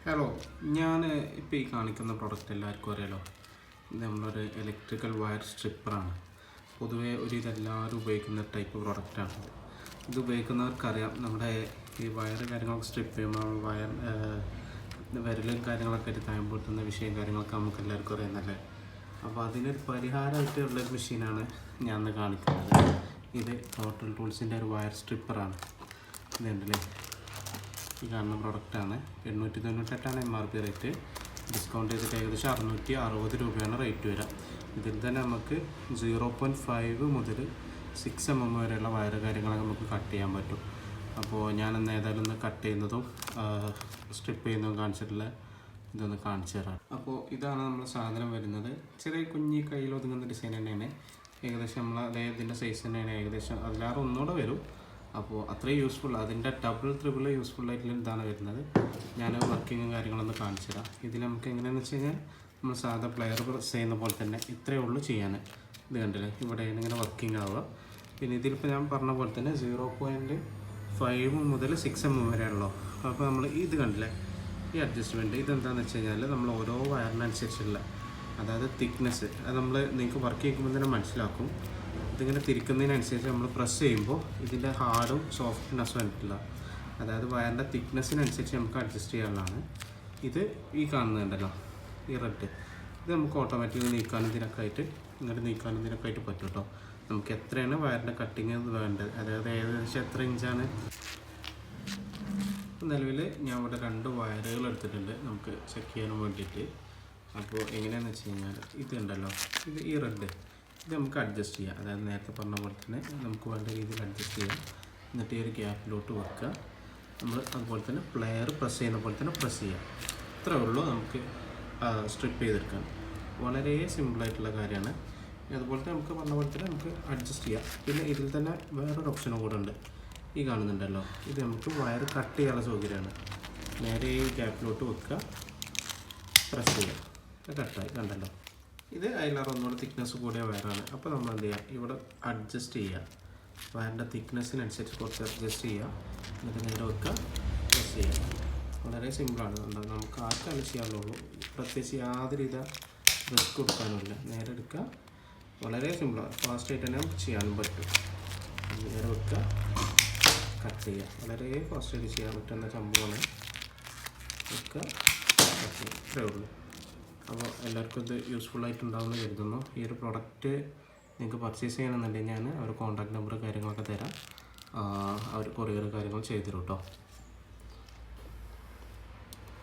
Hello, ഞാൻ ഇപ്പോൾ ഈ കാണിക്കുന്ന പ്രോഡക്റ്റ് എല്ലാവർക്കും അറിയാലോ. ഇത് നമ്മളൊരു ഇലക്ട്രിക്കൽ വയർ സ്ട്രിപ്പറാണ്. പൊതുവേ ഇതെല്ലാവരും ഉപയോഗിക്കുന്ന ടൈപ്പ് പ്രോഡക്റ്റാണ്. ഇത് ഉപയോഗിക്കുന്നവർക്കറിയാം, നമ്മുടെ ഈ വയർ കാര്യങ്ങളൊക്കെ സ്ട്രിപ്പ് ചെയ്യുമ്പോൾ വയർ വിരലും കാര്യങ്ങളൊക്കെ ആയിട്ട് തയമ്പെട്ടുന്ന വിഷയം കാര്യങ്ങളൊക്കെ നമുക്ക് എല്ലാവർക്കും അറിയുന്നല്ലേ. അപ്പോൾ അതിനൊരു പരിഹാരമായിട്ടുള്ളൊരു മെഷീനാണ് ഞാൻ ഇന്ന് കാണിക്കുന്നത്. ഇത് ടോട്ടൽ ടൂൾസിൻ്റെ ഒരു വയർ സ്ട്രിപ്പറാണ്. ഇതുണ്ടല്ലേ, ഈ കാണുന്ന പ്രോഡക്റ്റാണ്. 898 MRP റേറ്റ്. ഡിസ്കൗണ്ട് ചെയ്തിട്ട് ഏകദേശം 660 രൂപയാണ് റേറ്റ് വരിക. ഇതിൽ തന്നെ നമുക്ക് 0.5 മുതൽ 6 mm വരെയുള്ള വയർ കാര്യങ്ങളൊക്കെ നമുക്ക് കട്ട് ചെയ്യാൻ പറ്റും. അപ്പോൾ ഞാനെന്ന് ഏതായാലും ഒന്ന് കട്ട് ചെയ്യുന്നതും സ്ട്രിപ്പ് ചെയ്യുന്നതും കാണിച്ചിട്ടുള്ള ഇതൊന്ന് കാണിച്ചു തരാം. അപ്പോൾ ഇതാണ് നമ്മുടെ സാധനം വരുന്നത്. ചെറിയ കുഞ്ഞി കയ്യിൽ ഒതുങ്ങുന്ന ഡിസൈൻ തന്നെയാണ്. ഏകദേശം നമ്മൾ ഇതിൻ്റെ സൈസ് തന്നെയാണ്. ഏകദേശം അതിലാറ് ഒന്നുകൂടെ വരും. അപ്പോൾ അത്രയും യൂസ്ഫുൾ, അതിൻ്റെ ഡബിൾ ട്രിപ്പിൾ യൂസ്ഫുൾ ആയിട്ടുള്ള ഇതാണ് വരുന്നത്. ഞാൻ വർക്കിങ്ങും കാര്യങ്ങളൊന്ന് കാണിച്ചു തരാം. ഇതിൽ നമുക്ക് എങ്ങനെയാണെന്ന് വെച്ച് കഴിഞ്ഞാൽ നമ്മൾ സാധാ പ്ലെയർ പ്രസ് ചെയ്യുന്ന പോലെ തന്നെ ഇത്രയേ ഉള്ളൂ ചെയ്യാൻ. ഇത് കണ്ടില്ലേ, ഇവിടെ ഇങ്ങനെ വർക്കിംഗ് ആവുക. പിന്നെ ഇതിലിപ്പോൾ ഞാൻ പറഞ്ഞ പോലെ തന്നെ 0.5 മുതൽ 6 mm വരെ ഉള്ളൂ. അപ്പോൾ നമ്മൾ ഇത് കണ്ടില്ലേ, ഈ അഡ്ജസ്റ്റ്മെൻറ്റ് ഇതെന്താണെന്ന് വെച്ച് കഴിഞ്ഞാൽ നമ്മൾ ഓരോ വയറിനനുസരിച്ചുള്ള, അതായത് തിക്നെസ്, അത് നമ്മൾ നിങ്ങൾക്ക് വർക്ക് ചെയ്യുമ്പോൾ തന്നെ മനസ്സിലാക്കും. ഇതിങ്ങനെ തിരിക്കുന്നതിനനുസരിച്ച് നമ്മൾ പ്രസ് ചെയ്യുമ്പോൾ ഇതിൻ്റെ ഹാർഡും സോഫ്റ്റ്നെസ്സും ആയിട്ടില്ല, അതായത് വയറിൻ്റെ തിക്നെസ്സിനനുസരിച്ച് നമുക്ക് അഡ്ജസ്റ്റ് ചെയ്യാനുള്ളതാണ്. ഇത് ഈ കാണുന്നുണ്ടല്ലോ, ഈ റെഡ്, ഇത് നമുക്ക് ഓട്ടോമാറ്റിക്കലി നീക്കാനും ഇതിനൊക്കെ ആയിട്ട് പറ്റും കേട്ടോ. നമുക്ക് എത്രയാണ് വയറിൻ്റെ കട്ടിങ് വേണ്ടത്, അതായത് ഏകദേശം എത്ര ഇഞ്ചാണ്. നിലവിൽ ഞാൻ ഇവിടെ 2 വയറുകൾ എടുത്തിട്ടുണ്ട് നമുക്ക് ചെക്ക് ചെയ്യാൻ വേണ്ടിയിട്ട്. അപ്പോൾ എങ്ങനെയാണെന്ന് വെച്ച് കഴിഞ്ഞാൽ ഇതുണ്ടല്ലോ, ഇത് ഈ റെഡ്, ഇത് നമുക്ക് അഡ്ജസ്റ്റ് ചെയ്യാം. അതായത് നേരത്തെ പറഞ്ഞ പോലെ തന്നെ നമുക്ക് വേണ്ട രീതിയിൽ അഡ്ജസ്റ്റ് ചെയ്യാം. എന്നിട്ട് ഈ ഒരു ഗ്യാപ്പിലോട്ട് വെക്കുക. നമ്മൾ അതുപോലെ തന്നെ പ്ലെയർ പ്രസ് ചെയ്യുന്ന പോലെ തന്നെ പ്രസ് ചെയ്യാം. ഇത്രയേ ഉള്ളൂ നമുക്ക് സ്ട്രിപ്പ് ചെയ്തെടുക്കാൻ. വളരെ സിമ്പിളായിട്ടുള്ള കാര്യമാണ്. അതുപോലെ തന്നെ നമുക്ക് പറഞ്ഞ പോലെ തന്നെ നമുക്ക് അഡ്ജസ്റ്റ് ചെയ്യാം. പിന്നെ ഇതിൽ തന്നെ വേറൊരു ഓപ്ഷനും കൂടെ ഉണ്ട്. ഈ കാണുന്നുണ്ടല്ലോ, ഇത് നമുക്ക് വയർ കട്ട് ചെയ്യാനുള്ള സൗകര്യമാണ്. നേരെ ഈ ഗ്യാപ്പിലോട്ട് വെക്കുക, പ്രസ് ചെയ്യുക, കട്ടായി. കണ്ടല്ലോ, ഇത് അതിലാറ് ഒന്നുകൂടെ തിക്നെസ് കൂടിയ വയറാണ്. അപ്പോൾ നമ്മൾ എന്ത് ചെയ്യുക, ഇവിടെ അഡ്ജസ്റ്റ് ചെയ്യുക. വയറിൻ്റെ തിക്നെസ്സിനനുസരിച്ച് കുറച്ച് അഡ്ജസ്റ്റ് ചെയ്യുക. എന്നിട്ട് നേരെ വെക്കുക, പ്രസ് ചെയ്യുക. വളരെ സിമ്പിളാണ്. നമുക്ക് ആർക്കാണ് ചെയ്യാനുള്ളൂ, പ്രത്യേകിച്ച് യാതൊരുവിധ റിസ്ക് കൊടുക്കാനുമില്ല. നേരെ എടുക്കുക, വളരെ സിമ്പിളാണ്. ഫാസ്റ്റായിട്ട് തന്നെ നമുക്ക് ചെയ്യാനും പറ്റും. നേരെ വെക്കുക, കട്ട് ചെയ്യുക. വളരെ ഫാസ്റ്റായിട്ട് ചെയ്യാൻ പറ്റുന്ന സംഭവമാണ്. വെക്കുക, കട്ട് ചെയ്യുക. ഇത്രയേ ഉള്ളൂ. അപ്പോൾ എല്ലാവർക്കും ഇത് യൂസ്ഫുൾ ആയിട്ടുണ്ടാവുമെന്ന് കരുതുന്നു. ഈ ഒരു പ്രോഡക്റ്റ് നിങ്ങൾക്ക് പർച്ചേസ് ചെയ്യണമെന്നുണ്ടെങ്കിൽ ഞാൻ അവർ കോൺടാക്ട് നമ്പർ കാര്യങ്ങളൊക്കെ തരാം. അവർ കൊറിയർ കാര്യങ്ങൾ ചെയ്തു തരും കേട്ടോ.